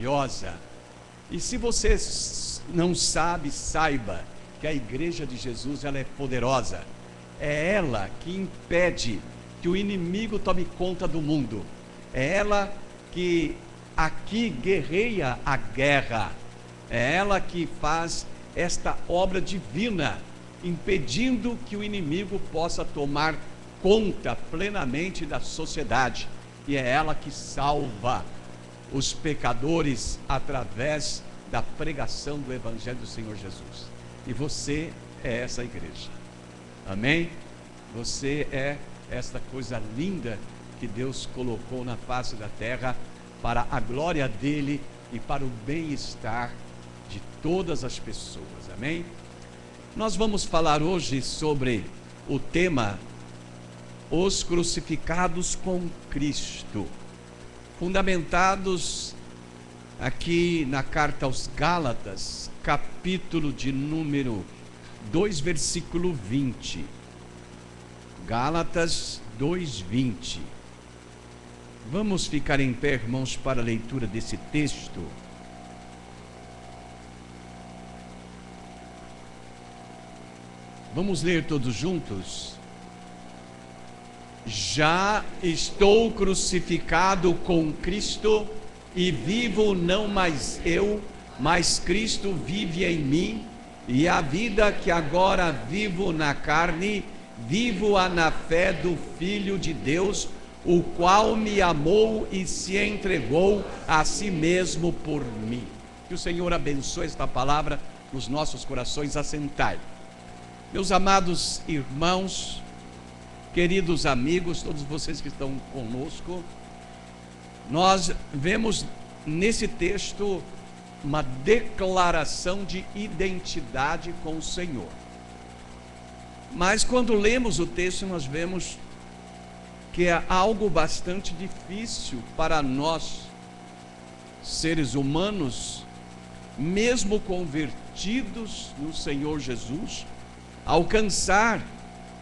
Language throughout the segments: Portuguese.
Gloriosa. E se você não sabe, saiba que a igreja de Jesus, ela é poderosa. É ela que impede que o inimigo tome conta do mundo. É ela que aqui guerreia a guerra. É ela que faz esta obra divina, impedindo que o inimigo possa tomar conta plenamente da sociedade. E é ela que salva os pecadores através da pregação do Evangelho do Senhor Jesus. E você é essa igreja. Amém? Você é esta coisa linda que Deus colocou na face da terra para a glória dele e para o bem-estar de todas as pessoas. Amém? Nós vamos falar hoje sobre o tema os crucificados com Cristo, fundamentados aqui na carta aos Gálatas, capítulo de número 2, versículo 20. Gálatas 2:20. Vamos ficar em pé, irmãos, para a leitura desse texto. Vamos ler todos juntos? Já estou crucificado com Cristo, e vivo não mais eu, mas Cristo vive em mim, e a vida que agora vivo na carne, vivo-a na fé do Filho de Deus, o qual me amou e se entregou a si mesmo por mim. Que o Senhor abençoe esta palavra nos nossos corações. Assentai. Meus amados irmãos, queridos amigos, todos vocês que estão conosco, nós vemos nesse texto uma declaração de identidade com o Senhor. Mas quando lemos o texto, nós vemos que é algo bastante difícil para nós, seres humanos, mesmo convertidos no Senhor Jesus, alcançar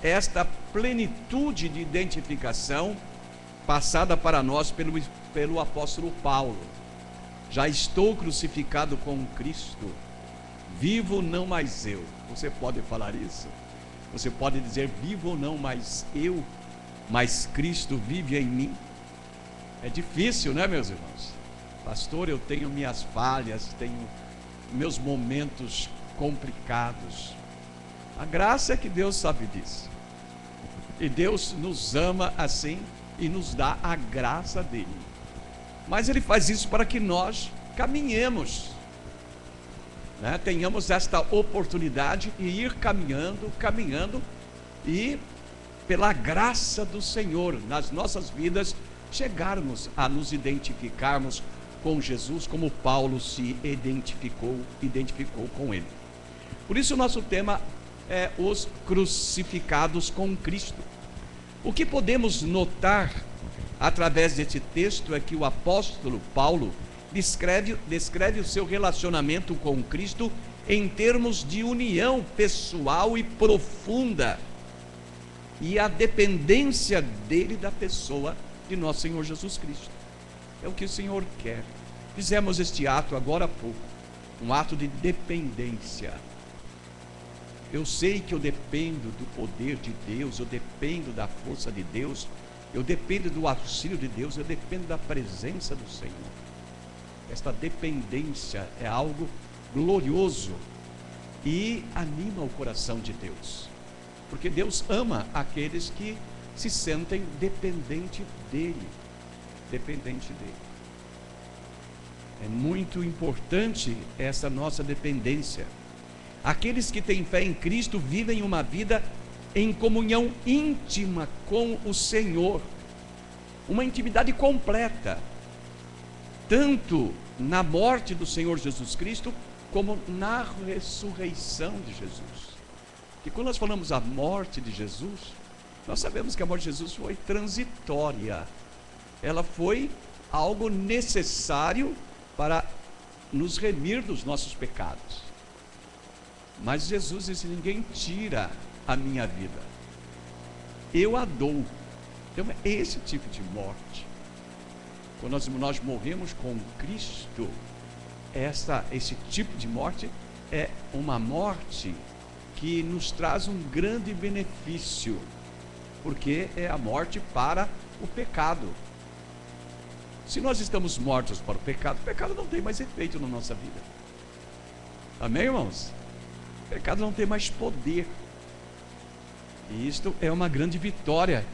esta plenitude de identificação passada para nós pelo apóstolo Paulo. Já estou crucificado com Cristo, vivo não mais eu. Você pode falar isso? Você pode dizer: vivo não mais eu, mas Cristo vive em mim? É difícil, né, meus irmãos? Pastor, eu tenho minhas falhas, tenho meus momentos complicados. A graça é que Deus sabe disso. E Deus nos ama assim e nos dá a graça dele. Mas ele faz isso para que nós caminhemos, né? Tenhamos esta oportunidade de ir caminhando e pela graça do Senhor nas nossas vidas chegarmos a nos identificarmos com Jesus como Paulo se identificou com ele. Por isso o nosso tema é os crucificados com Cristo. O que podemos notar através desse texto é que o apóstolo Paulo descreve o seu relacionamento com Cristo em termos de união pessoal e profunda, e a dependência dele da pessoa de nosso Senhor Jesus Cristo. É o que o Senhor quer. Fizemos este ato agora há pouco, um ato de dependência. Eu sei que eu dependo do poder de Deus, eu dependo da força de Deus, eu dependo do auxílio de Deus, eu dependo da presença do Senhor. Esta dependência é algo glorioso e anima o coração de Deus, porque Deus ama aqueles que se sentem dependente dele. É muito importante essa nossa dependência. Aqueles que têm fé em Cristo vivem uma vida em comunhão íntima com o Senhor, uma intimidade completa, tanto na morte do Senhor Jesus Cristo, como na ressurreição de Jesus. E quando nós falamos a morte de Jesus, nós sabemos que a morte de Jesus foi transitória, ela foi algo necessário para nos remir dos nossos pecados. Mas Jesus disse: ninguém tira a minha vida, eu a dou. Então é esse tipo de morte. quando nós morremos com Cristo, esse tipo de morte é uma morte que nos traz um grande benefício, porque é a morte para o pecado. Se nós estamos mortos para o pecado não tem mais efeito na nossa vida. Amém, irmãos? O pecado não tem mais poder. E isto é uma grande vitória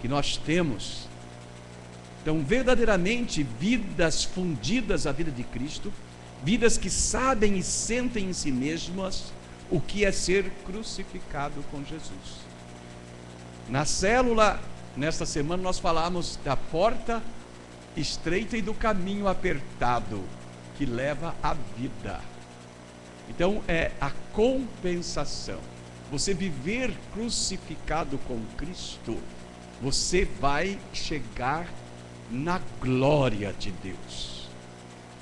que nós temos. Então, verdadeiramente, vidas fundidas à vida de Cristo, vidas que sabem e sentem em si mesmas o que é ser crucificado com Jesus. Na célula, nesta semana, nós falamos da porta estreita e do caminho apertado que leva à vida. Então, é a compensação. Você viver crucificado com Cristo, você vai chegar na glória de Deus.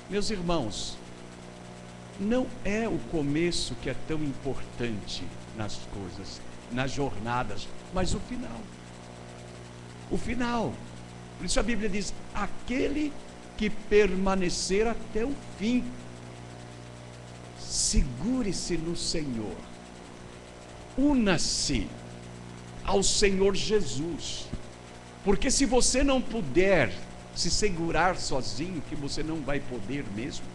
Meus irmãos, não é o começo que é tão importante nas coisas, nas jornadas, mas o final. O final. Por isso a Bíblia diz: aquele que permanecer até o fim, segure-se no Senhor, una-se ao Senhor Jesus, porque se você não puder se segurar sozinho, que você não vai poder mesmo,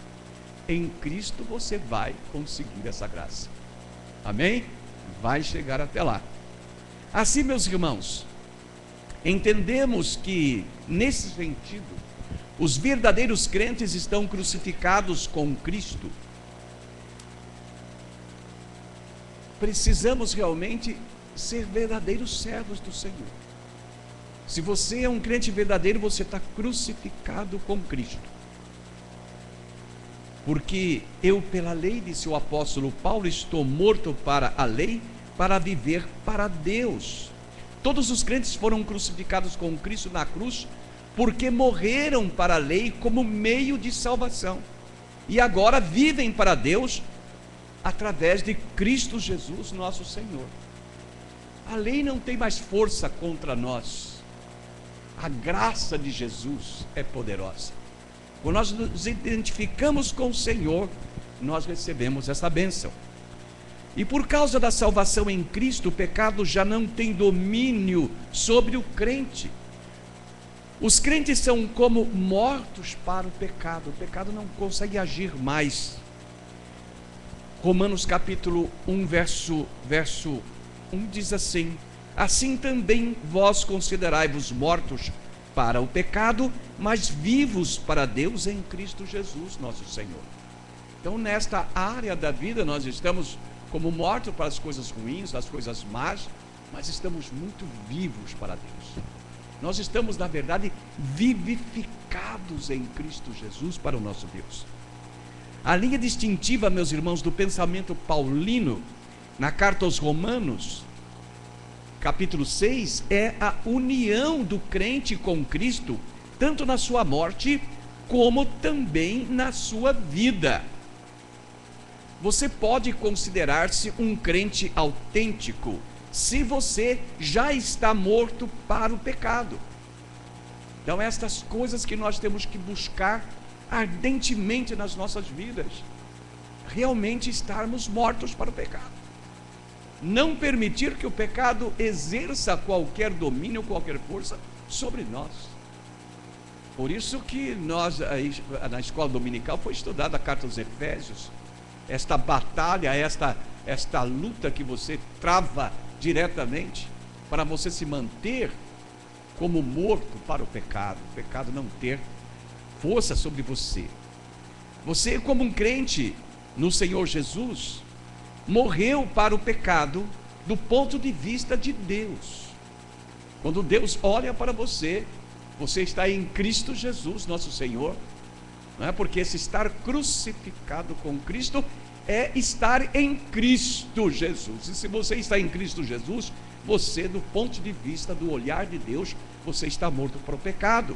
em Cristo você vai conseguir essa graça. Amém? Vai chegar até lá. Assim, meus irmãos, entendemos que, nesse sentido, os verdadeiros crentes estão crucificados com Cristo. Precisamos realmente ser verdadeiros servos do Senhor. Se você é um crente verdadeiro, você está crucificado com Cristo. Porque eu, pela lei, disse o apóstolo Paulo, estou morto para a lei, para viver para Deus. Todos os crentes foram crucificados com Cristo na cruz, porque morreram para a lei como meio de salvação. E agora vivem para Deus através de Cristo Jesus, nosso Senhor. A lei não tem mais força contra nós. A graça de Jesus é poderosa. Quando nós nos identificamos com o Senhor, nós recebemos essa bênção. E por causa da salvação em Cristo, o pecado já não tem domínio sobre o crente. Os crentes são como mortos para o pecado não consegue agir mais. Romanos capítulo 1, verso 1 diz assim: assim também vós considerai-vos mortos para o pecado, mas vivos para Deus em Cristo Jesus, nosso Senhor. Então, nesta área da vida, nós estamos como mortos para as coisas ruins, as coisas más, mas estamos muito vivos para Deus. Nós estamos, na verdade, vivificados em Cristo Jesus para o nosso Deus. A linha distintiva, meus irmãos, do pensamento paulino, na carta aos Romanos, capítulo 6, é a união do crente com Cristo, tanto na sua morte, como também na sua vida. Você pode considerar-se um crente autêntico, se você já está morto para o pecado. Então, estas coisas que nós temos que buscar ardentemente nas nossas vidas, realmente estarmos mortos para o pecado. Não permitir que o pecado exerça qualquer domínio, qualquer força sobre nós. Por isso que nós, na escola dominical, foi estudada a carta aos Efésios, esta batalha, esta luta que você trava diretamente para você se manter como morto para o pecado não ter força sobre você. Você, como um crente no Senhor Jesus, morreu para o pecado do ponto de vista de Deus. Quando Deus olha para você, você está em Cristo Jesus, nosso Senhor, não é? Porque esse estar crucificado com Cristo é estar em Cristo Jesus. E se você está em Cristo Jesus, você, do ponto de vista do olhar de Deus, você está morto para o pecado.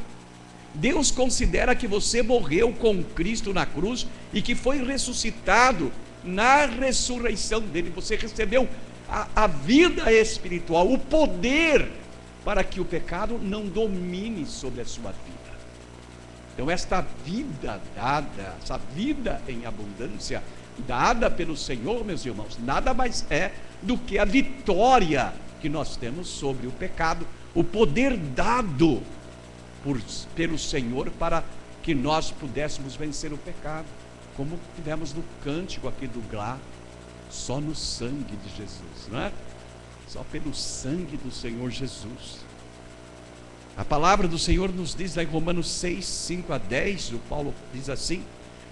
Deus considera que você morreu com Cristo na cruz e que foi ressuscitado na ressurreição dele. Você recebeu a vida espiritual, o poder para que o pecado não domine sobre a sua vida. Então esta vida dada, essa vida em abundância dada pelo Senhor, meus irmãos, nada mais é do que a vitória que nós temos sobre o pecado, o poder dado pelo Senhor para que nós pudéssemos vencer o pecado, como tivemos no cântico aqui do Glá, só no sangue de Jesus, não é? Só pelo sangue do Senhor Jesus. A palavra do Senhor nos diz lá em Romanos 6, 5 a 10, o Paulo diz assim: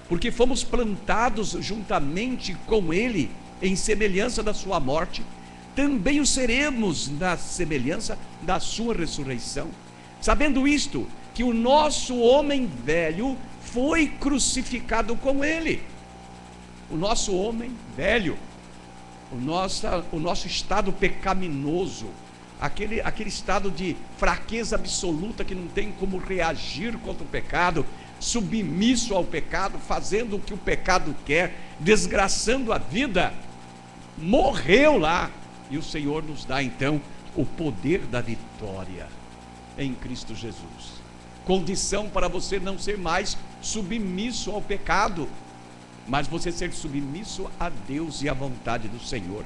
porque fomos plantados juntamente com Ele em semelhança da sua morte, também o seremos na semelhança da sua ressurreição. Sabendo isto, que o nosso homem velho foi crucificado com Ele. O nosso homem velho, o nosso estado pecaminoso, aquele estado de fraqueza absoluta que não tem como reagir contra o pecado, submisso ao pecado, fazendo o que o pecado quer, desgraçando a vida, morreu lá, e o Senhor nos dá então o poder da vitória em Cristo Jesus, condição para você não ser mais submisso ao pecado, mas você ser submisso a Deus e à vontade do Senhor.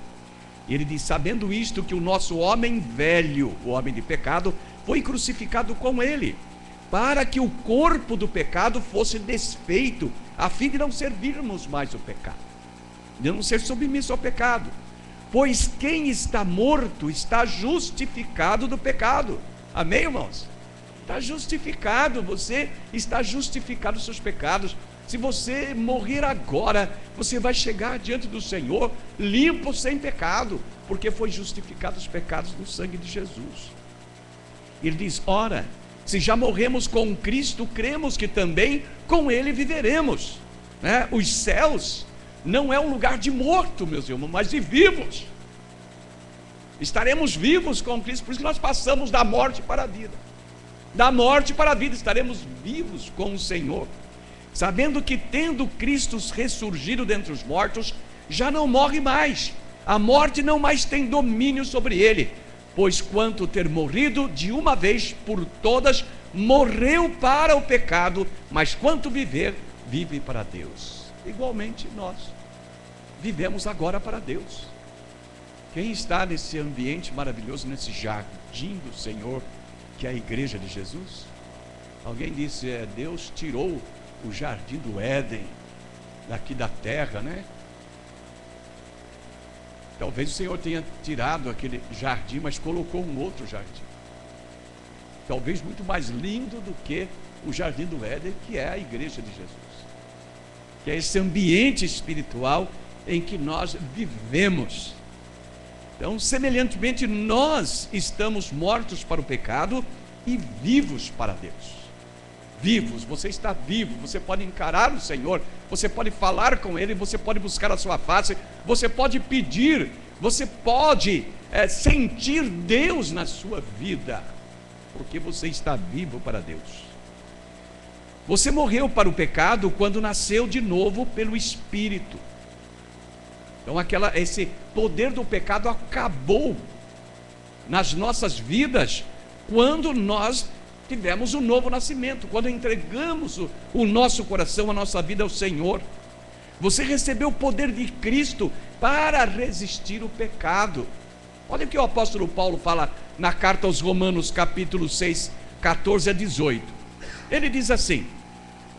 Ele diz: sabendo isto, que o nosso homem velho, o homem de pecado, foi crucificado com Ele, para que o corpo do pecado fosse desfeito, a fim de não servirmos mais o pecado, de não ser submisso ao pecado. Pois quem está morto está justificado do pecado. Amém, irmãos? Está justificado, você está justificado dos seus pecados. Se você morrer agora, você vai chegar diante do Senhor limpo, sem pecado, porque foi justificado os pecados no sangue de Jesus. Ele diz: ora, se já morremos com Cristo, cremos que também com Ele viveremos, né? Os céus não é um lugar de morto, meus irmãos, mas de vivos. Estaremos vivos com Cristo, por isso que nós passamos da morte para a vida. Da morte para a vida, estaremos vivos com o Senhor, sabendo que, tendo Cristo ressurgido dentre os mortos, já não morre mais, a morte não mais tem domínio sobre ele, pois quanto ter morrido de uma vez por todas, morreu para o pecado, mas quanto viver, vive para Deus. Igualmente nós vivemos agora para Deus. Quem está nesse ambiente maravilhoso, nesse jardim do Senhor, que é a igreja de Jesus? Alguém disse: Deus tirou o jardim do Éden daqui da terra, né? Talvez o Senhor tenha tirado aquele jardim, mas colocou um outro jardim, talvez muito mais lindo do que o jardim do Éden, que é a igreja de Jesus, que é esse ambiente espiritual em que nós vivemos. Então, semelhantemente, nós estamos mortos para o pecado e vivos para Deus. Vivos, você está vivo, você pode encarar o Senhor, você pode falar com Ele, você pode buscar a sua face, você pode pedir, você pode sentir Deus na sua vida, porque você está vivo para Deus. Você morreu para o pecado quando nasceu de novo pelo Espírito. Então esse poder do pecado acabou nas nossas vidas quando nós tivemos um novo nascimento, quando entregamos o nosso coração, a nossa vida ao Senhor. Você recebeu o poder de Cristo para resistir o pecado. Olha o que o apóstolo Paulo fala na carta aos Romanos, capítulo 6, 14 a 18. Ele diz assim: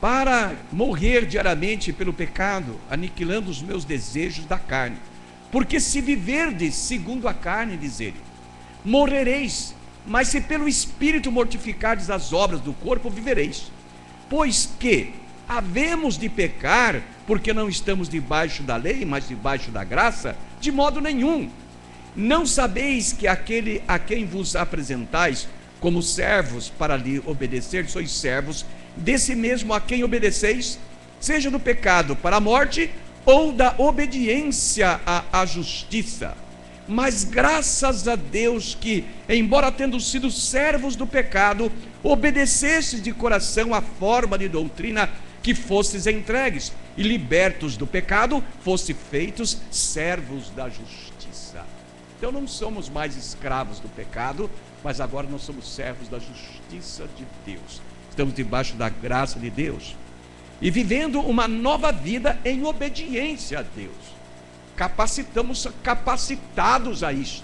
para morrer diariamente pelo pecado, aniquilando os meus desejos da carne, porque se viverdes segundo a carne, diz ele, morrereis, mas se pelo Espírito mortificardes as obras do corpo, vivereis. Pois que havemos de pecar, porque não estamos debaixo da lei, mas debaixo da graça? De modo nenhum. Não sabeis que aquele a quem vos apresentais como servos para lhe obedecer, sois servos desse mesmo a quem obedeceis, seja do pecado para a morte, ou da obediência à justiça. Mas graças a Deus que, embora tendo sido servos do pecado, obedecestes de coração à forma de doutrina que fostes entregues, e libertos do pecado, foste feitos servos da justiça. Então não somos mais escravos do pecado, mas agora nós somos servos da justiça de Deus. estamos debaixo da graça de Deus, e vivendo uma nova vida em obediência a Deus. Capacitados a isto.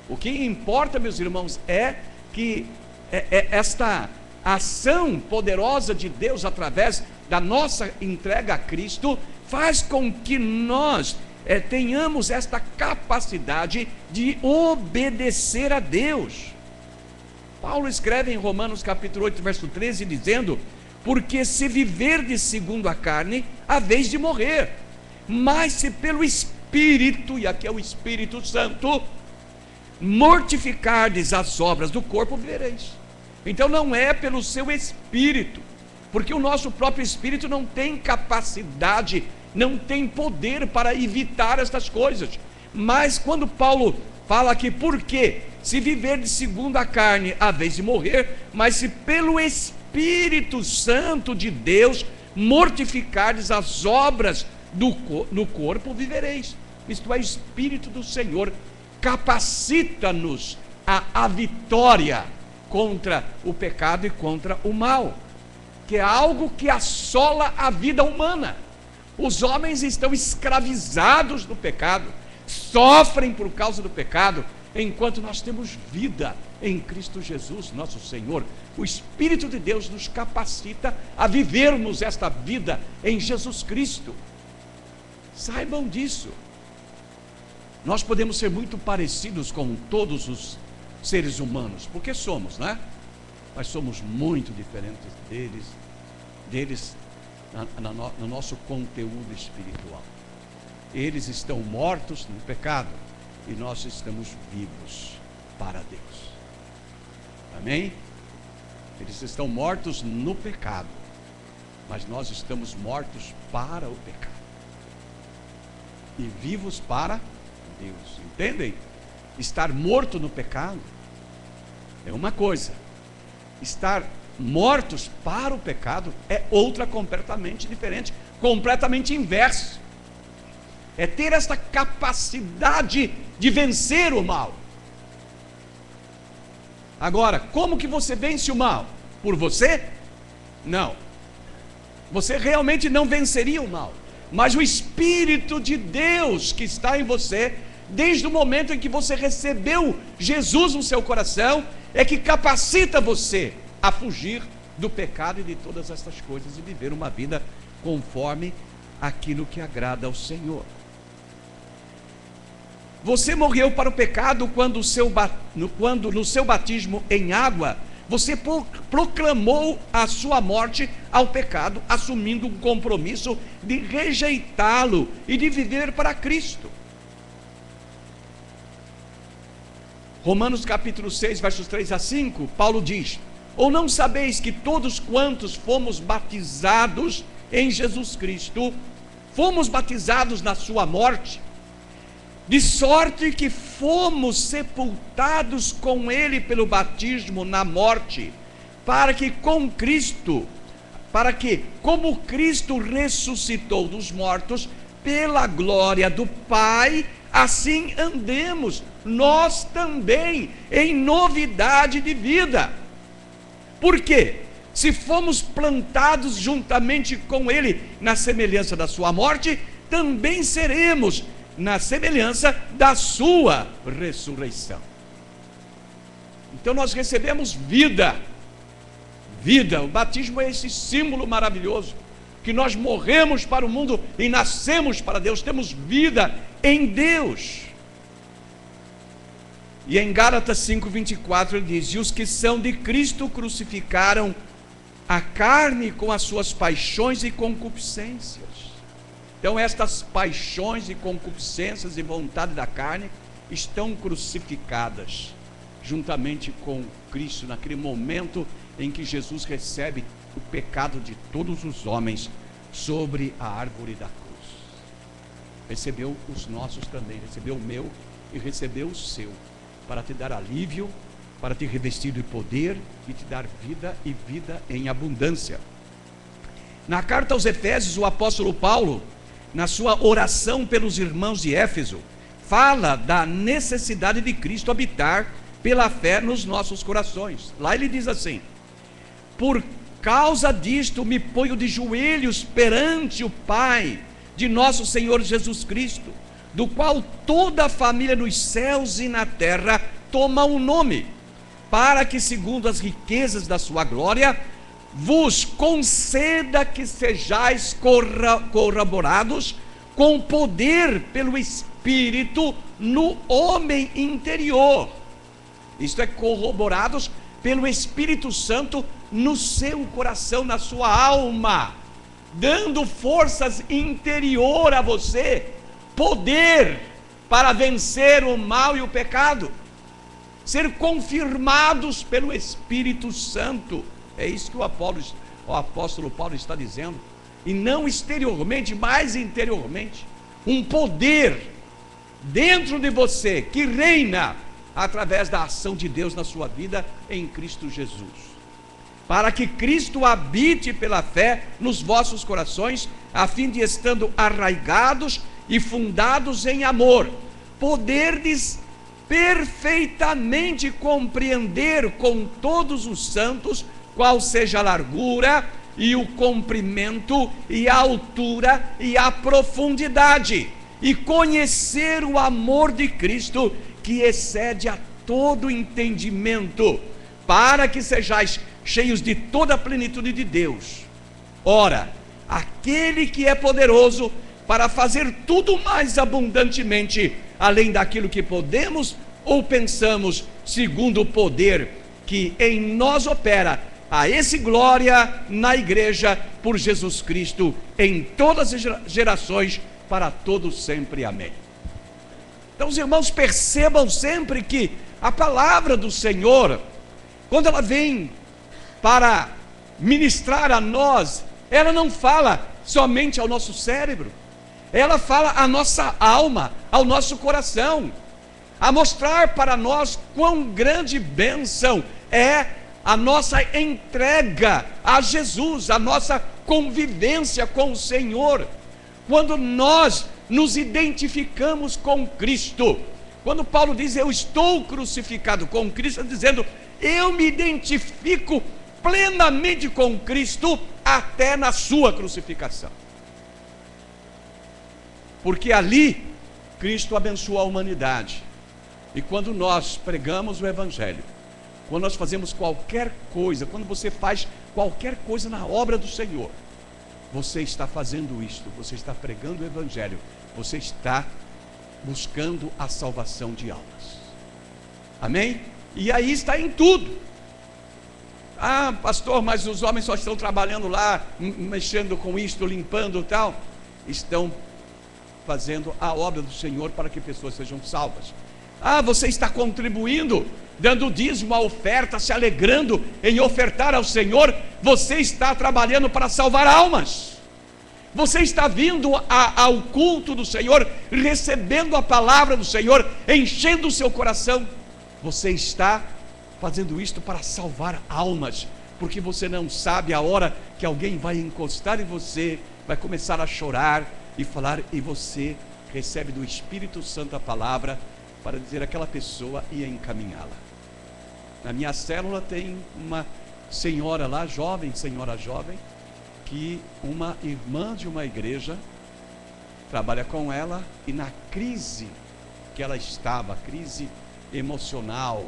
O que importa, meus irmãos, é que esta ação poderosa de Deus através da nossa entrega a Cristo faz com que nós tenhamos esta capacidade de obedecer a Deus. Paulo escreve em Romanos capítulo 8, verso 13, dizendo: porque se viverdes segundo a carne, haveis de morrer, mas se pelo Espírito, e aqui é o Espírito Santo, mortificardes as obras do corpo, vivereis. Então não é pelo seu Espírito, porque o nosso próprio Espírito não tem capacidade, não tem poder para evitar estas coisas. Mas quando Paulo fala aqui, porque se viverdes segundo a carne, haveis de morrer, mas se pelo Espírito Santo de Deus mortificardes as obras no corpo, vivereis. Isto é, o Espírito do Senhor capacita-nos a vitória contra o pecado e contra o mal, que é algo que assola a vida humana. Os homens estão escravizados do pecado, sofrem por causa do pecado, enquanto nós temos vida em Cristo Jesus, nosso Senhor. O Espírito de Deus nos capacita a vivermos esta vida em Jesus Cristo. Saibam disso. Nós podemos ser muito parecidos com todos os seres humanos, porque somos, não é? Mas somos muito diferentes deles no nosso conteúdo espiritual. Eles estão mortos no pecado e nós estamos vivos para Deus. Amém? Eles estão mortos no pecado, mas nós estamos mortos para o pecado e vivos para Deus. Entendem? Estar morto no pecado é uma coisa, estar mortos para o pecado é outra completamente diferente, completamente inverso. É ter esta capacidade de vencer o mal. Agora, como que você vence o mal? Por você? Não. Você realmente não venceria o mal, mas o Espírito de Deus que está em você, desde o momento em que você recebeu Jesus no seu coração, é que capacita você a fugir do pecado e de todas estas coisas e viver uma vida conforme aquilo que agrada ao Senhor. Você morreu para o pecado quando no seu batismo em água, você proclamou a sua morte ao pecado, assumindo um compromisso de rejeitá-lo e de viver para Cristo. Romanos capítulo 6, versos 3 a 5, Paulo diz: ou não sabeis que todos quantos fomos batizados em Jesus Cristo, fomos batizados na sua morte, de sorte que fomos sepultados com ele pelo batismo na morte, para que como Cristo ressuscitou dos mortos pela glória do Pai, assim andemos nós também em novidade de vida. Por quê? Se fomos plantados juntamente com ele na semelhança da sua morte, também seremos na semelhança da sua ressurreição. Então nós recebemos vida. O batismo é esse símbolo maravilhoso, que nós morremos para o mundo e nascemos para Deus, temos vida em Deus. E em Gálatas 5:24 ele diz: e os que são de Cristo crucificaram a carne com as suas paixões e concupiscências. Então estas paixões e concupiscências e vontade da carne estão crucificadas juntamente com Cristo, naquele momento em que Jesus recebe o pecado de todos os homens sobre a árvore da cruz. Recebeu os nossos também, recebeu o meu e recebeu o seu, para te dar alívio, para te revestir de poder e te dar vida e vida em abundância. Na carta aos Efésios, o apóstolo Paulo, na sua oração pelos irmãos de Éfeso, fala da necessidade de Cristo habitar pela fé nos nossos corações. Lá ele diz assim: causa disto me ponho de joelhos perante o Pai de nosso Senhor Jesus Cristo, do qual toda a família nos céus e na terra toma um nome, para que, segundo as riquezas da sua glória, vos conceda que sejais corroborados com poder pelo Espírito no homem interior. Isto é, corroborados pelo Espírito Santo no seu coração, na sua alma, dando forças interior a você, poder para vencer o mal e o pecado, ser confirmados pelo Espírito Santo. É isso que o apóstolo Paulo está dizendo, e não exteriormente, mas interiormente, um poder dentro de você que reina através da ação de Deus na sua vida em Cristo Jesus, para que Cristo habite pela fé nos vossos corações, a fim de, estando arraigados e fundados em amor, poderdes perfeitamente compreender com todos os santos qual seja a largura e o comprimento e a altura e a profundidade, e conhecer o amor de Cristo, que excede a todo entendimento, para que sejais cheios de toda a plenitude de Deus. Ora, aquele que é poderoso para fazer tudo mais abundantemente, além daquilo que podemos ou pensamos, segundo o poder que em nós opera, a esse glória na igreja por Jesus Cristo em todas as gerações, para todos sempre. Amém. Então, os irmãos, percebam sempre que a palavra do Senhor, quando ela vem para ministrar a nós, ela não fala somente ao nosso cérebro, ela fala à nossa alma, ao nosso coração, a mostrar para nós quão grande bênção é a nossa entrega a Jesus, a nossa convivência com o Senhor, quando nós nos identificamos com Cristo. Quando Paulo diz eu estou crucificado com Cristo, está dizendo eu me identifico plenamente com Cristo até na sua crucificação, porque ali Cristo abençoou a humanidade. E quando nós pregamos o Evangelho, quando nós fazemos qualquer coisa, quando você faz qualquer coisa na obra do Senhor, você está fazendo isto, você está pregando o Evangelho, você está buscando a salvação de almas. Amém? E aí está em tudo. Ah, pastor, mas os homens só estão trabalhando lá, mexendo com isto, limpando e tal. Estão fazendo a obra do Senhor para que pessoas sejam salvas. Ah, você está contribuindo, dando dízimo, a oferta, se alegrando em ofertar ao Senhor. Você está trabalhando para salvar almas. Você está vindo ao culto do Senhor, recebendo a palavra do Senhor, enchendo o seu coração. Você está fazendo isto para salvar almas, porque você não sabe a hora que alguém vai encostar em você, vai começar a chorar e falar, e você recebe do Espírito Santo a palavra para dizer aquela pessoa e encaminhá-la. Na minha célula tem uma senhora lá, senhora jovem, que uma irmã de uma igreja trabalha com ela, e na crise que ela estava, crise emocional,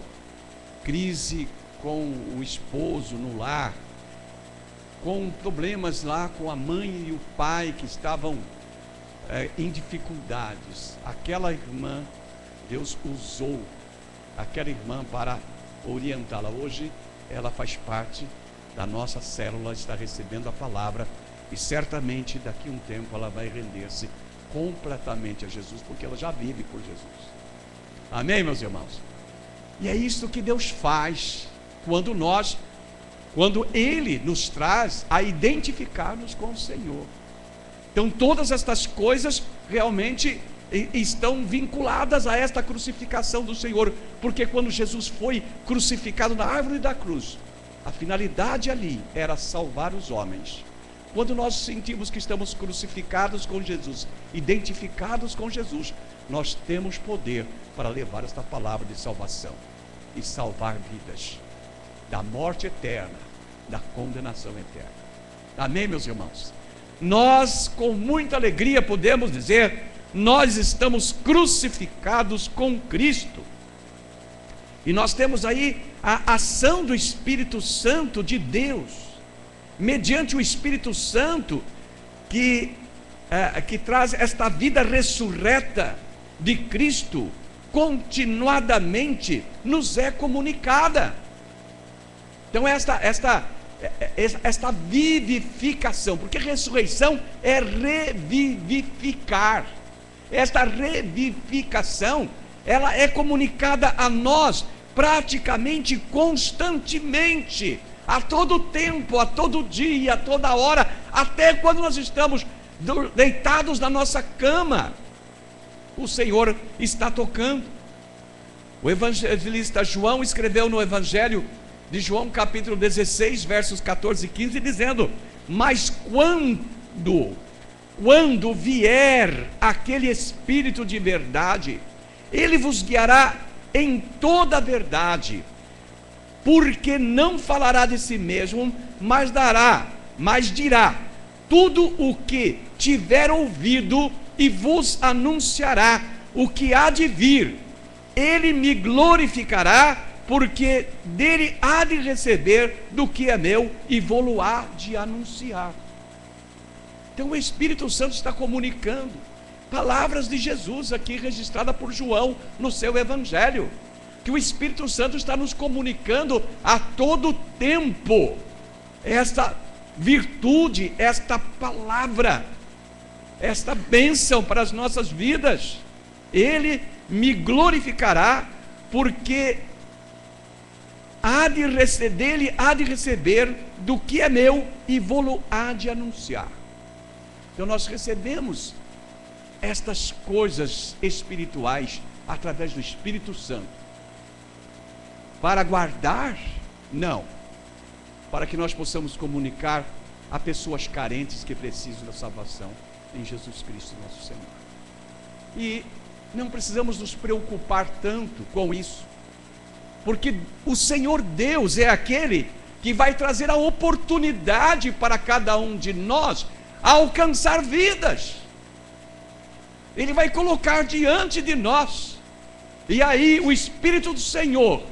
crise com o esposo no lar, com problemas lá com a mãe e o pai que estavam em dificuldades, aquela irmã, Deus usou aquela irmã para orientá-la. Hoje ela faz parte da nossa célula, está recebendo a palavra, e certamente daqui a um tempo ela vai render-se completamente a Jesus, porque ela já vive por Jesus. Amém, meus irmãos? E é isso que Deus faz quando Ele nos traz a identificar-nos com o Senhor. Então todas estas coisas realmente estão vinculadas a esta crucificação do Senhor, porque quando Jesus foi crucificado na árvore da cruz, a finalidade ali era salvar os homens. Quando nós sentimos que estamos crucificados com Jesus, identificados com Jesus, nós temos poder para levar esta palavra de salvação e salvar vidas da morte eterna da condenação eterna. Amém, meus irmãos? Nós, com muita alegria, podemos dizer: nós estamos crucificados com Cristo. E nós temos aí a ação do Espírito Santo de Deus, mediante o Espírito Santo que traz esta vida ressurreta de Cristo, continuadamente nos é comunicada. Então esta vivificação, porque ressurreição é revivificar. Esta revivificação, ela é comunicada a nós praticamente constantemente, a todo tempo, a todo dia, a toda hora, até quando nós estamos deitados na nossa cama, o Senhor está tocando. O evangelista João escreveu no Evangelho de João, capítulo 16, versos 14 e 15, dizendo: mas quando vier aquele Espírito de verdade, ele vos guiará em toda a verdade, porque não falará de si mesmo, mas dirá tudo o que tiver ouvido, e vos anunciará o que há de vir. Ele me glorificará, porque dele há de receber do que é meu, e vou-lo há de anunciar. Então o Espírito Santo está comunicando palavras de Jesus aqui registrada por João no seu Evangelho, que o Espírito Santo está nos comunicando a todo tempo esta virtude, esta palavra, esta bênção para as nossas vidas. Ele me glorificará, porque dele há de receber do que é meu, e vou-lo há de anunciar. Então nós recebemos estas coisas espirituais através do Espírito Santo para guardar? Não, para que nós possamos comunicar a pessoas carentes que precisam da salvação em Jesus Cristo nosso Senhor. E não precisamos nos preocupar tanto com isso, porque o Senhor Deus é aquele que vai trazer a oportunidade para cada um de nós alcançar vidas. Ele vai colocar diante de nós, e aí o Espírito do Senhor,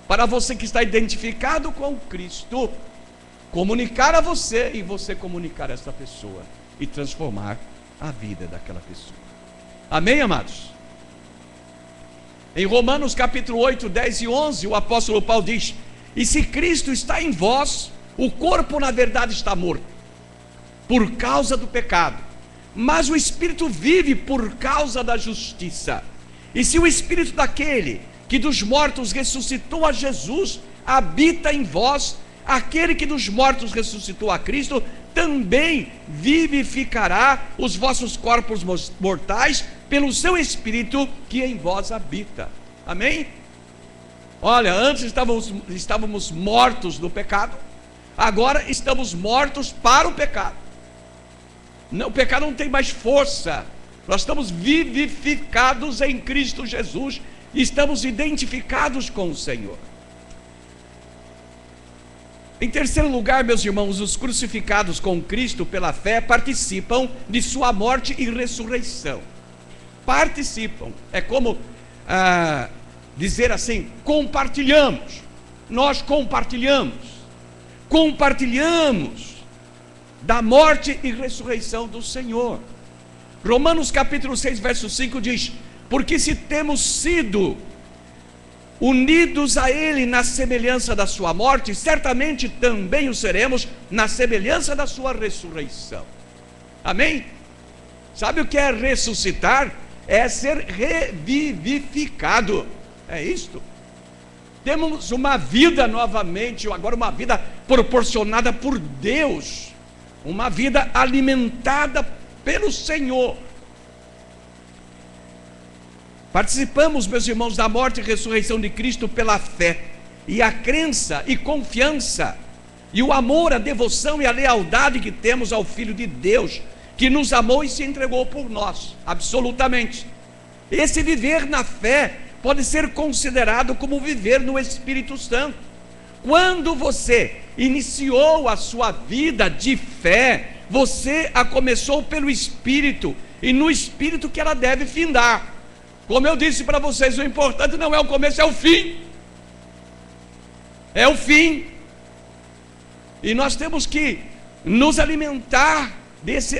para você que está identificado com Cristo, comunicar a você, e você comunicar a essa pessoa, e transformar a vida daquela pessoa. Amém, amados? Em Romanos capítulo 8, 10 e 11, o apóstolo Paulo diz: e se Cristo está em vós, o corpo na verdade está morto, por causa do pecado, mas o Espírito vive por causa da justiça. E se o Espírito daquele que dos mortos ressuscitou a Jesus habita em vós, aquele que dos mortos ressuscitou a Cristo também vivificará os vossos corpos mortais pelo seu Espírito que em vós habita. Amém? Olha, antes estávamos mortos no pecado, agora estamos mortos para o pecado. Não, o pecado não tem mais força. Nós estamos vivificados em Cristo Jesus, e estamos identificados com o Senhor. Em terceiro lugar, meus irmãos, os crucificados com Cristo pela fé participam de sua morte e ressurreição. Participam, é como dizer assim, compartilhamos. Nós compartilhamos da morte e ressurreição do Senhor. Romanos capítulo 6, verso 5 diz: porque se temos sido unidos a Ele na semelhança da sua morte, certamente também o seremos na semelhança da sua ressurreição. Amém? Sabe o que é ressuscitar? É ser revivificado. É isto. Temos uma vida novamente, agora uma vida proporcionada por Deus, uma vida alimentada pelo Senhor. Participamos, meus irmãos, da morte e ressurreição de Cristo pela fé, e a crença e confiança, e o amor, a devoção e a lealdade que temos ao Filho de Deus, que nos amou e se entregou por nós, absolutamente. Esse viver na fé pode ser considerado como viver no Espírito Santo, quando você iniciou a sua vida de fé, você a começou pelo Espírito, e no Espírito que ela deve findar. Como eu disse para vocês, o importante não é o começo, é o fim. É o fim. E nós temos que nos alimentar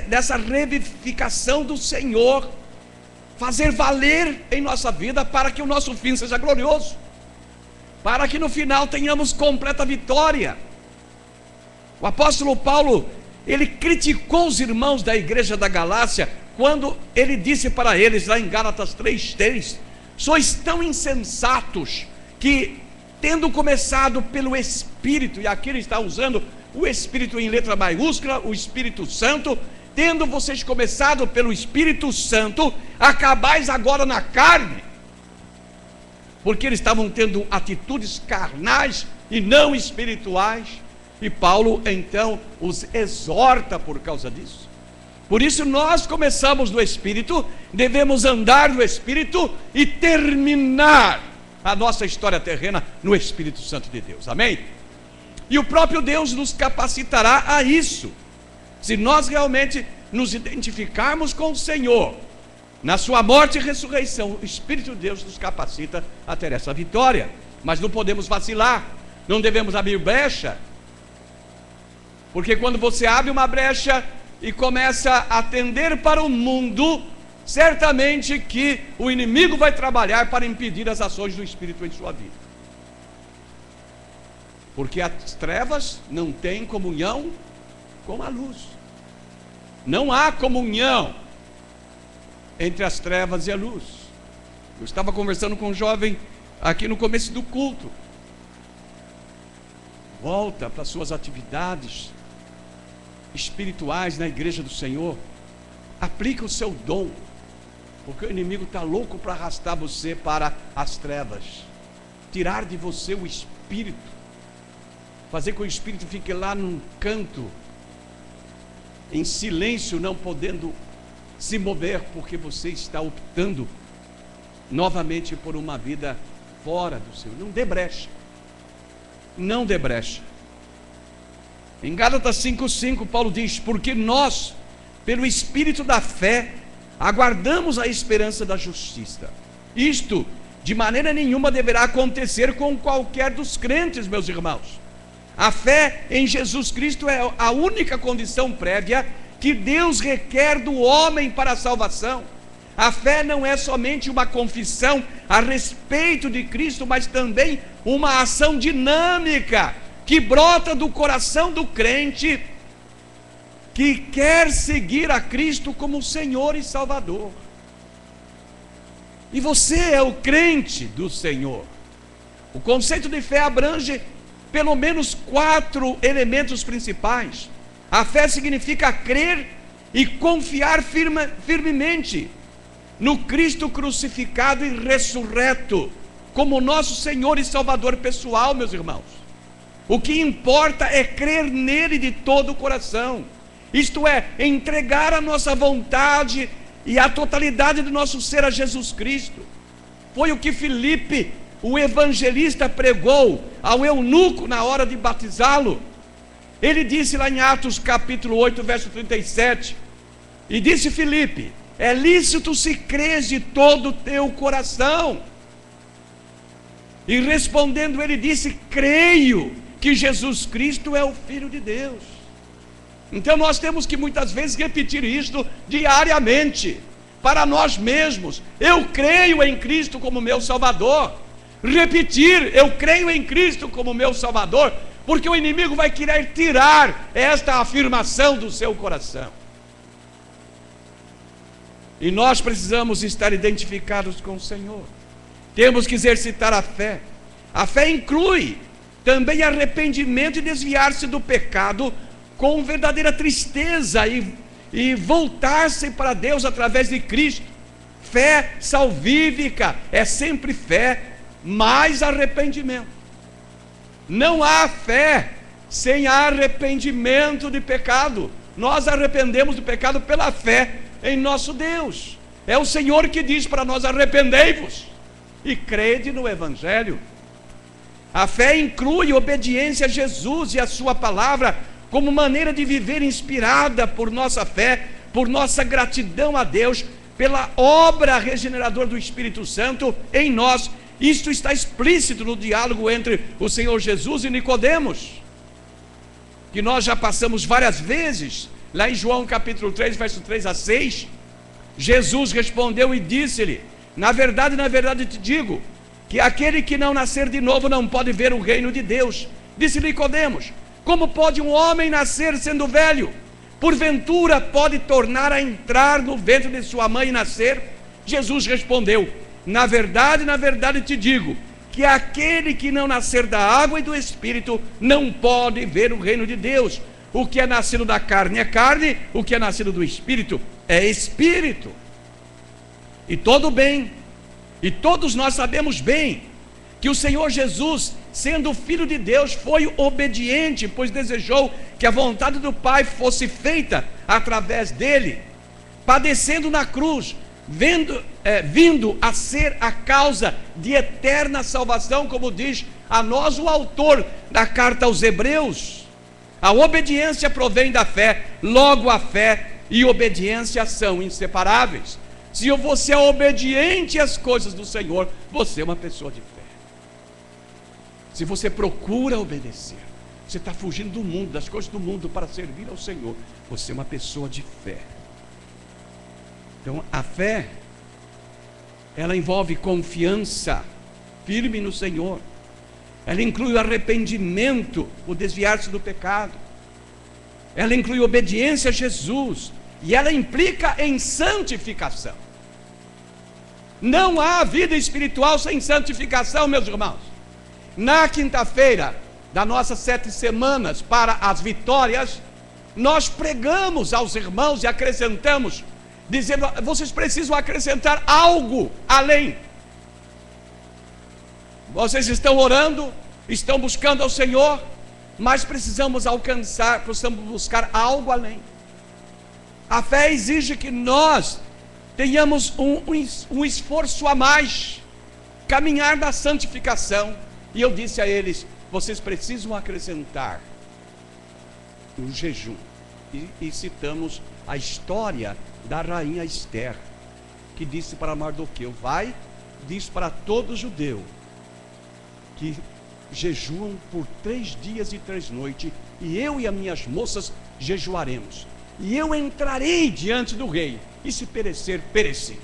dessa revivificação do Senhor, fazer valer em nossa vida, para que o nosso fim seja glorioso, para que no final tenhamos completa vitória. O apóstolo Paulo, ele criticou os irmãos da igreja da Galácia, quando ele disse para eles, lá em Gálatas 3:3, sois tão insensatos, que tendo começado pelo Espírito, e aqui ele está usando o Espírito em letra maiúscula, o Espírito Santo, tendo vocês começado pelo Espírito Santo, acabais agora na carne. Porque eles estavam tendo atitudes carnais e não espirituais, e Paulo então os exorta por causa disso. Por isso nós começamos no Espírito, devemos andar no Espírito e terminar a nossa história terrena no Espírito Santo de Deus, amém? E o próprio Deus nos capacitará a isso, se nós realmente nos identificarmos com o Senhor. Na sua morte e ressurreição, o Espírito de Deus nos capacita a ter essa vitória. Mas não podemos vacilar, não devemos abrir brecha, porque quando você abre uma brecha e começa a tender para o mundo, certamente que o inimigo vai trabalhar para impedir as ações do Espírito em sua vida. Porque as trevas não têm comunhão com a luz. Não há comunhão entre as trevas e a luz. Eu estava conversando com um jovem aqui no começo do culto. Volta para suas atividades espirituais na igreja do Senhor. Aplica o seu dom, porque o inimigo está louco para arrastar você para as trevas, tirar de você o Espírito, fazer com que o Espírito fique lá num canto, em silêncio, não podendo se mover, porque você está optando novamente por uma vida fora do Senhor. Não dê brecha, não dê brecha. Em Gálatas 5:5, Paulo diz: porque nós, pelo Espírito da fé, aguardamos a esperança da justiça. Isto de maneira nenhuma deverá acontecer com qualquer dos crentes, meus irmãos. A fé em Jesus Cristo é a única condição prévia que Deus requer do homem para a salvação. A fé não é somente uma confissão a respeito de Cristo, mas também uma ação dinâmica que brota do coração do crente que quer seguir a Cristo como Senhor e Salvador. E você é o crente do Senhor. O conceito de fé abrange pelo menos 4 elementos principais. A fé significa crer e confiar firmemente no Cristo crucificado e ressurreto, como nosso Senhor e Salvador pessoal, meus irmãos. O que importa é crer nele de todo o coração, isto é, entregar a nossa vontade e a totalidade do nosso ser a Jesus Cristo. Foi o que Filipe, o evangelista, pregou ao eunuco na hora de batizá-lo. Ele disse lá em Atos capítulo 8, verso 37, e disse Filipe: é lícito se crês de todo o teu coração. E respondendo ele disse: creio que Jesus Cristo é o Filho de Deus. Então nós temos que muitas vezes repetir isto diariamente, para nós mesmos: eu creio em Cristo como meu Salvador. Repetir: eu creio em Cristo como meu Salvador, porque o inimigo vai querer tirar esta afirmação do seu coração. E nós precisamos estar identificados com o Senhor. Temos que exercitar a fé. A fé inclui também arrependimento e desviar-se do pecado com verdadeira tristeza e voltar-se para Deus através de Cristo. Fé salvífica é sempre fé mais arrependimento. Não há fé sem arrependimento de pecado. Nós arrependemos do pecado pela fé em nosso Deus. É o Senhor que diz para nós: arrependei-vos e crede no Evangelho. A fé inclui obediência a Jesus e a sua palavra como maneira de viver inspirada por nossa fé, por nossa gratidão a Deus, pela obra regeneradora do Espírito Santo em nós. Isto está explícito no diálogo entre o Senhor Jesus e Nicodemos, que nós já passamos várias vezes. Lá em João capítulo 3, verso 3 a 6, Jesus respondeu e disse-lhe: na verdade te digo, que aquele que não nascer de novo não pode ver o reino de Deus. Disse Nicodemos: como pode um homem nascer sendo velho? Porventura pode tornar a entrar no ventre de sua mãe e nascer? Jesus respondeu: na verdade te digo, que aquele que não nascer da água e do Espírito não pode ver o reino de Deus. O que é nascido da carne é carne, o que é nascido do Espírito é Espírito. E todos nós sabemos bem que o Senhor Jesus, sendo Filho de Deus, foi obediente, pois desejou que a vontade do Pai fosse feita através dele, padecendo na cruz, vindo a ser a causa de eterna salvação, como diz a nós o autor da carta aos Hebreus. A obediência provém da fé, logo a fé e obediência são inseparáveis. Se você é obediente às coisas do Senhor, você é uma pessoa de fé. Se você procura obedecer, você está fugindo do mundo, das coisas do mundo para servir ao Senhor, você é uma pessoa de fé. Então a fé, ela envolve confiança firme no Senhor. Ela inclui o arrependimento, o desviar-se do pecado. Ela inclui obediência a Jesus. E ela implica em santificação. Não há vida espiritual sem santificação, meus irmãos. Na quinta-feira das nossas 7 semanas para as vitórias, nós pregamos aos irmãos e acrescentamos, dizendo: vocês precisam acrescentar algo além. Vocês estão orando, estão buscando ao Senhor, mas precisamos buscar algo além. A fé exige que nós tenhamos um esforço a mais, caminhar na santificação. E eu disse a eles: vocês precisam acrescentar o jejum. E citamos a história da rainha Esther, que disse para Mardoqueu: vai, diz para todo judeu que jejuam por 3 dias e 3 noites, e eu e as minhas moças jejuaremos, e eu entrarei diante do rei, e se perecer, pereci.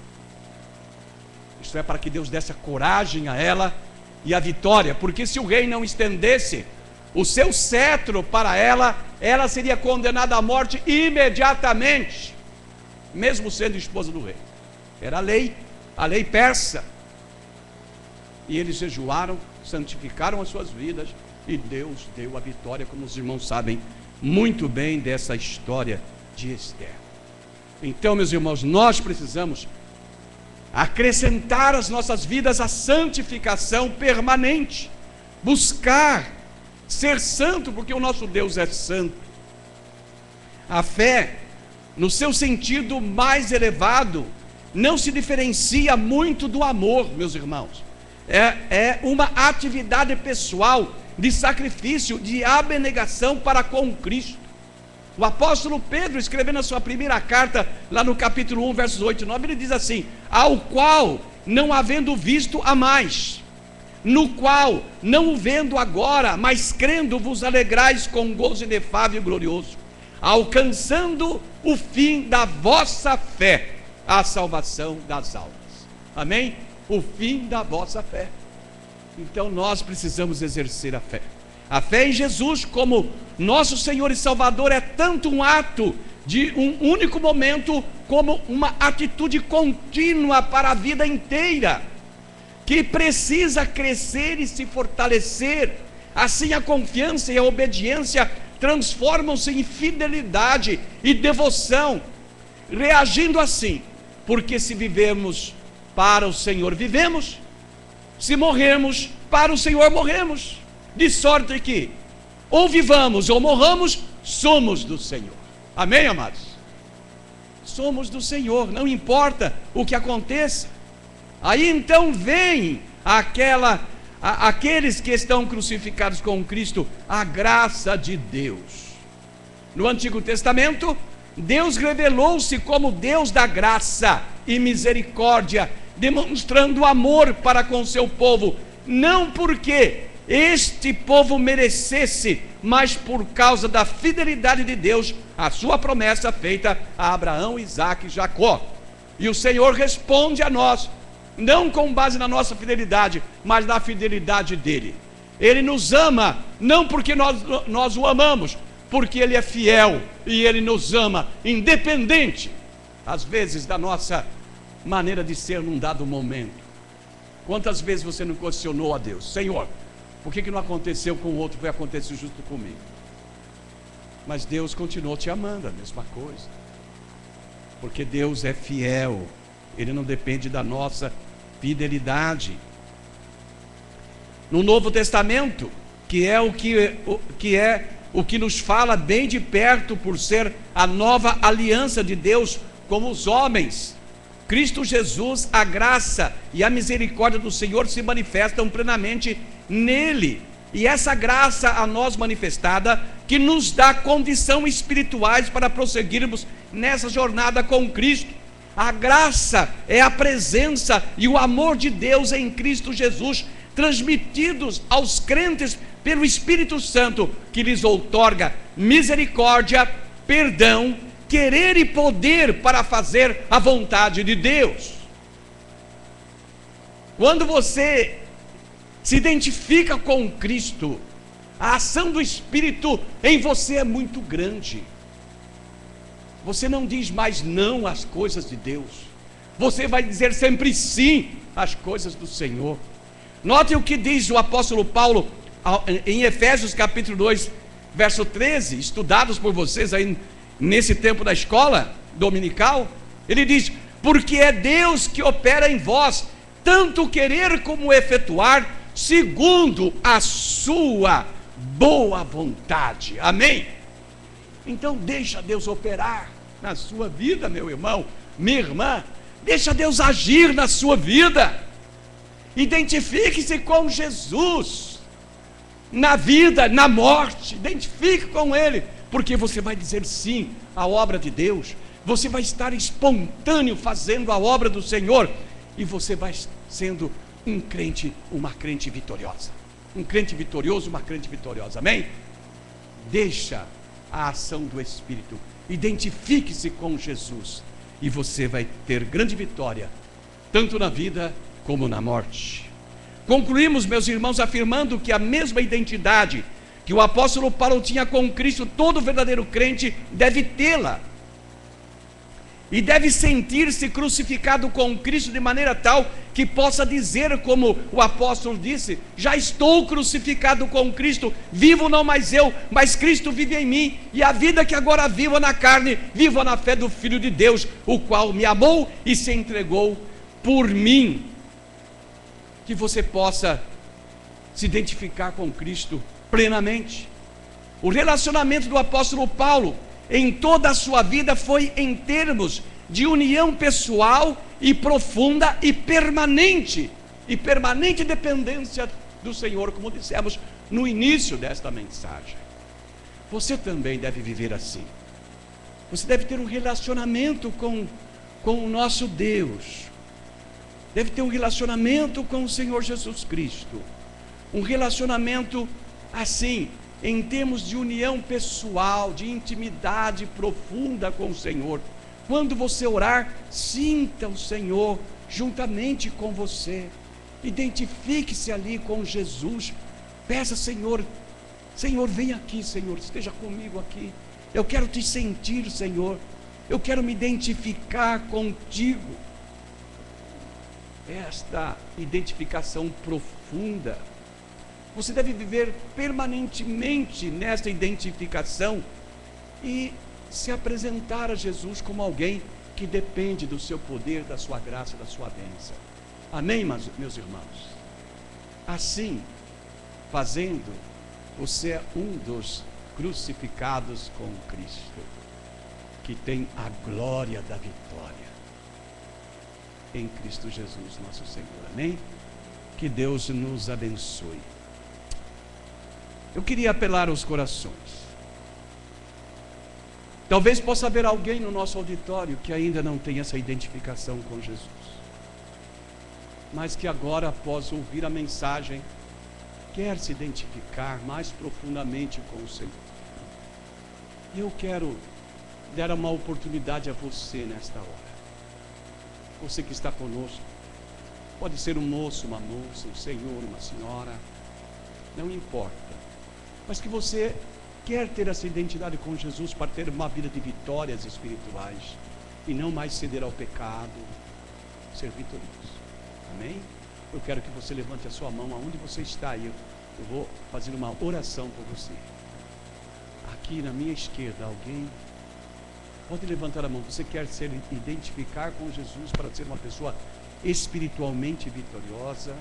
Isto é para que Deus desse a coragem a ela e a vitória, porque se o rei não estendesse o seu cetro para ela, ela seria condenada à morte imediatamente, mesmo sendo esposa do rei. Era a lei persa. E eles jejuaram, santificaram as suas vidas, e Deus deu a vitória, como os irmãos sabem muito bem dessa história de Esther. Então, meus irmãos, nós precisamos acrescentar às nossas vidas a santificação permanente, buscar ser santo, porque o nosso Deus é santo. A fé, no seu sentido mais elevado, não se diferencia muito do amor, meus irmãos. É uma atividade pessoal de sacrifício, de abnegação para com Cristo. O apóstolo Pedro, escrevendo a sua primeira carta, lá no capítulo 1, versos 8 e 9, ele diz assim: ao qual, não havendo visto, amais, no qual, não o vendo agora, mas crendo, vos alegrais com gozo inefável e glorioso, alcançando o fim da vossa fé, a salvação das almas. Amém? O fim da vossa fé. Então nós precisamos exercer a fé. A fé em Jesus como nosso Senhor e Salvador é tanto um ato de um único momento, como uma atitude contínua para a vida inteira, que precisa crescer e se fortalecer. Assim a confiança e a obediência transformam-se em fidelidade e devoção, reagindo assim, porque se vivemos para o Senhor, vivemos; se morrermos, para o Senhor morremos, de sorte que, ou vivamos ou morramos, somos do Senhor. Amém, amados? Somos do Senhor, não importa o que aconteça. Aí então vem aqueles que estão crucificados com Cristo, a graça de Deus. No Antigo Testamento, Deus revelou-se como Deus da graça e misericórdia, demonstrando amor para com seu povo, não porque este povo merecesse, mas por causa da fidelidade de Deus, a sua promessa feita a Abraão, Isaque e Jacó. E o Senhor responde a nós, não com base na nossa fidelidade, mas na fidelidade dele. Ele nos ama, não porque nós o amamos, porque ele é fiel e ele nos ama, independente, às vezes, da nossa maneira de ser num dado momento. Quantas vezes você não questionou a Deus: Senhor, por que não aconteceu com o outro, foi acontecer justo comigo? Mas Deus continuou te amando, a mesma coisa, porque Deus é fiel, ele não depende da nossa fidelidade. No Novo Testamento, que é o que nos fala bem de perto, por ser a nova aliança de Deus com os homens, Cristo Jesus, a graça e a misericórdia do Senhor se manifestam plenamente nele, e essa graça a nós manifestada, que nos dá condição espirituais para prosseguirmos nessa jornada com Cristo. A graça é a presença e o amor de Deus em Cristo Jesus, transmitidos aos crentes pelo Espírito Santo, que lhes outorga misericórdia, perdão, querer e poder para fazer a vontade de Deus. Quando você se identifica com Cristo, a ação do Espírito em você é muito grande. Você não diz mais não às coisas de Deus, você vai dizer sempre sim às coisas do Senhor. Note o que diz o apóstolo Paulo em Efésios capítulo 2, verso 13, estudados por vocês aí nesse tempo da escola dominical. Ele diz: porque é Deus que opera em vós, tanto querer como efetuar, segundo a sua boa vontade. Amém? Então deixa Deus operar na sua vida, meu irmão, minha irmã. Deixa Deus agir na sua vida. Identifique-se com Jesus na vida, na morte. Identifique com Ele, porque você vai dizer sim à obra de Deus. Você vai estar espontâneo fazendo a obra do Senhor, e você vai sendo um crente, uma crente vitoriosa. Um crente vitorioso, uma crente vitoriosa. Amém? Deixa a ação do Espírito. Identifique-se com Jesus, e você vai ter grande vitória, tanto na vida como na morte. Concluímos, meus irmãos, afirmando que a mesma identidade que o apóstolo Paulo tinha com Cristo, todo verdadeiro crente deve tê-la, e deve sentir-se crucificado com Cristo de maneira tal que possa dizer, como o apóstolo disse: já estou crucificado com Cristo, vivo não mais eu, mas Cristo vive em mim, e a vida que agora vivo na carne, vivo na fé do Filho de Deus, o qual me amou e se entregou por mim. Que você possa se identificar com Cristo plenamente. O relacionamento do apóstolo Paulo em toda a sua vida foi em termos de união pessoal e profunda e permanente dependência do Senhor, como dissemos no início desta mensagem. Você também deve viver assim. Você deve ter um relacionamento com o nosso Deus, deve ter um relacionamento com o Senhor Jesus Cristo, um relacionamento assim, em termos de união pessoal, de intimidade profunda com o Senhor. Quando você orar, sinta o Senhor juntamente com você, identifique-se ali com Jesus, peça: Senhor, vem aqui, Senhor, esteja comigo aqui, eu quero te sentir, Senhor, eu quero me identificar contigo. Esta identificação profunda, você deve viver permanentemente nesta identificação e se apresentar a Jesus como alguém que depende do seu poder, da sua graça, da sua bênção. Amém, meus irmãos? Assim, fazendo, você é um dos crucificados com Cristo, que tem a glória da vitória em Cristo Jesus, nosso Senhor. Amém? Que Deus nos abençoe. Eu queria apelar aos corações. Talvez possa haver alguém no nosso auditório que ainda não tem essa identificação com Jesus, mas que agora, após ouvir a mensagem, quer se identificar mais profundamente com o Senhor. E eu quero dar uma oportunidade a você nesta hora. Você que está conosco, pode ser um moço, uma moça, um senhor, uma senhora, não importa, mas que você quer ter essa identidade com Jesus para ter uma vida de vitórias espirituais e não mais ceder ao pecado, ser vitorioso. Amém? Eu quero que você levante a sua mão aonde você está aí. Eu vou fazer uma oração por você. Aqui na minha esquerda, alguém pode levantar a mão. Você quer se identificar com Jesus para ser uma pessoa espiritualmente vitoriosa?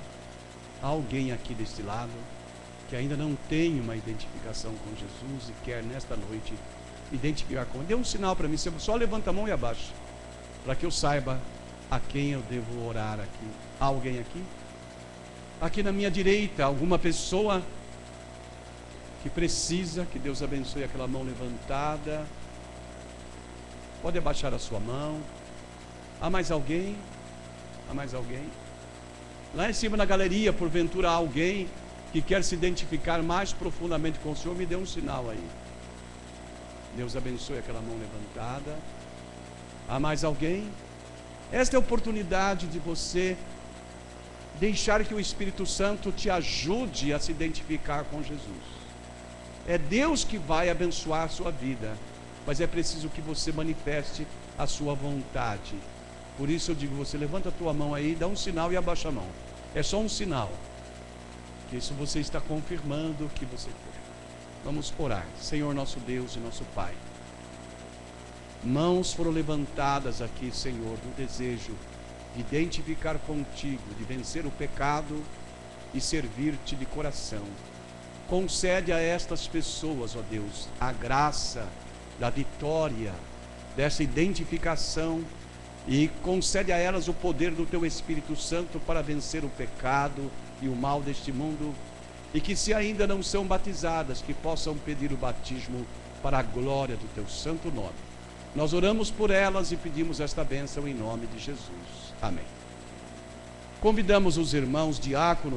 Há alguém aqui deste lado que ainda não tem uma identificação com Jesus e quer nesta noite identificar com ele? Dê um sinal para mim. Você só levanta a mão e abaixa, para que eu saiba a quem eu devo orar aqui. Há alguém aqui? Aqui na minha direita, alguma pessoa que precisa, que Deus abençoe aquela mão levantada. Pode abaixar a sua mão. Há mais alguém? Há mais alguém? Lá em cima na galeria, porventura há alguém que quer se identificar mais profundamente com o Senhor? Me dê um sinal aí. Deus abençoe aquela mão levantada. Há mais alguém? Esta é a oportunidade de você deixar que o Espírito Santo te ajude a se identificar com Jesus. É Deus que vai abençoar a sua vida, mas é preciso que você manifeste a sua vontade. Por isso eu digo, você levanta a tua mão aí, dá um sinal e abaixa a mão. É só um sinal, que isso você está confirmando o que você quer. Vamos orar. Senhor nosso Deus e nosso Pai, mãos foram levantadas aqui, Senhor, no desejo de identificar contigo, de vencer o pecado e servir-te de coração. Concede a estas pessoas, ó Deus, a graça da vitória, dessa identificação, e concede a elas o poder do teu Espírito Santo para vencer o pecado e o mal deste mundo, e que, se ainda não são batizadas, que possam pedir o batismo para a glória do teu santo nome. Nós oramos por elas e pedimos esta bênção em nome de Jesus. Amém. Convidamos os irmãos diáconos